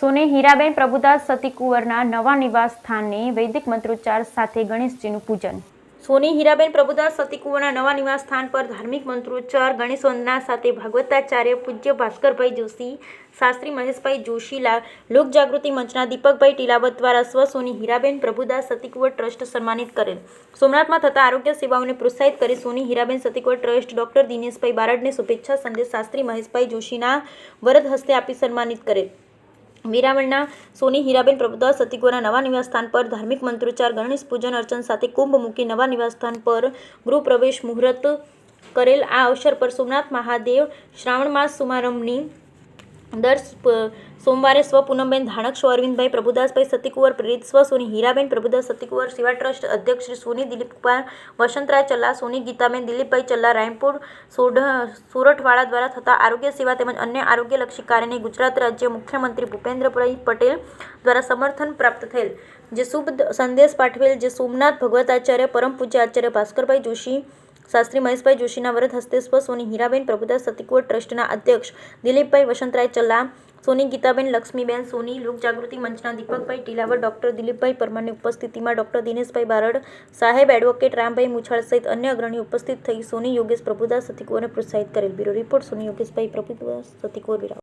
સોની હીરાબેન પ્રભુદાસ સતીકુંવરના નવા નિવાસ સ્થાને વૈદિક મંત્રોચ્ચાર સાથે ગણેશજીનું પૂજન। સોની હીરાબેન પ્રભુદાસ સતીકુંવરના નવા નિવાસ સ્થાન પર ધાર્મિક મંત્રોચ્ચાર, ગણેશ વંદના સાથે ભાગવતાચાર્ય પૂજ્ય ભાસ્કરભાઈ જોશી, શાસ્ત્રી મહેશભાઈ જોશી, લોકજાગૃતિ મંચના દીપકભાઈ ટીલાવત દ્વારા સ્વ સોની હીરાબેન પ્રભુદાસ સતીકુંવર ટ્રસ્ટ સન્માનિત કરેલ। સોમનાથમાં થતા આરોગ્ય સેવાઓને પ્રોત્સાહિત કરી સોની હીરાબેન સતીકુંવર ટ્રસ્ટ ડોક્ટર દિનેશભાઈ બારડને શુભેચ્છા સંદેશ શાસ્ત્રી મહેશભાઈ જોશીના વરદ હસ્તે આપી સન્માનિત કરેલ। વેરાવળના સોની હીરાબેન પ્રભુદાસ સતીકુંવરના નવા નિવાસસ્થાન પર ધાર્મિક મંત્રોચ્ચાર, ગણેશ પૂજન અર્ચન સાથે કુંભ મૂકી નવા નિવાસસ્થાન પર ગૃહ પ્રવેશ મુહૂર્ત કરેલ। આ અવસર પર સોમનાથ મહાદેવ શ્રાવણ માસ શુભારંભની દર સોમવારે સ્વ પૂનમબેન ધાણક, સ્વ અરવિંદભાઈ પ્રભુદાસભાઈ સતીકુંવર પ્રેરિત સ્વ સોની હીરાબેન પ્રભુદાસ સતીકુંવર સેવા ટ્રસ્ટ અધ્યક્ષ શ્રી સોની દિલીપકુમાર વસંતરાય ચલ્લા, સોની ગીતાબેન દિલીપભાઈ ચલ્લા, રાયપુર સોરઠવાડા દ્વારા થતા આરોગ્ય સેવા તેમજ અન્ય આરોગ્યલક્ષી કાર્યને ગુજરાત રાજ્ય મુખ્યમંત્રી ભૂપેન્દ્રભાઈ પટેલ દ્વારા સમર્થન પ્રાપ્ત થયેલ। જે શુભ સંદેશ પાઠવેલ જે સોમનાથ ભગવતાચાર્ય પરમ પૂજ્ય આચાર્ય ભાસ્કરભાઈ જોશી, શાસ્ત્રી મહેશભાઈ જોશીના વરદ હસ્તે સ્વ સોની હીરાબેન પ્રભુદાસ સતીકુંવર ટ્રસ્ટના અધ્યક્ષ દિલીપભાઈ વસંતરાય ચલ્લા, સોની ગીતાબેન લક્ષ્મીબેન સોની, લોકજાગૃતિ મંચના દીપકભાઈ ટીલાવર, ડોક્ટર દિલીપભાઈ પરમારની ઉપસ્થિતિમાં ડોક્ટર દિનેશભાઈ બારડ સાહેબ, એડવોકેટ રામભાઈ મુછાળ સહિત અન્ય અગ્રણીઓ ઉપસ્થિત થઈ સોની યોગેશ પ્રભુદાસ સતીકુંવરને પ્રોત્સાહિત કરેલ। બ્યુરો રિપોર્ટ, સોની યોગેશભાઈ પ્રભુદાસ સતીકુંવર।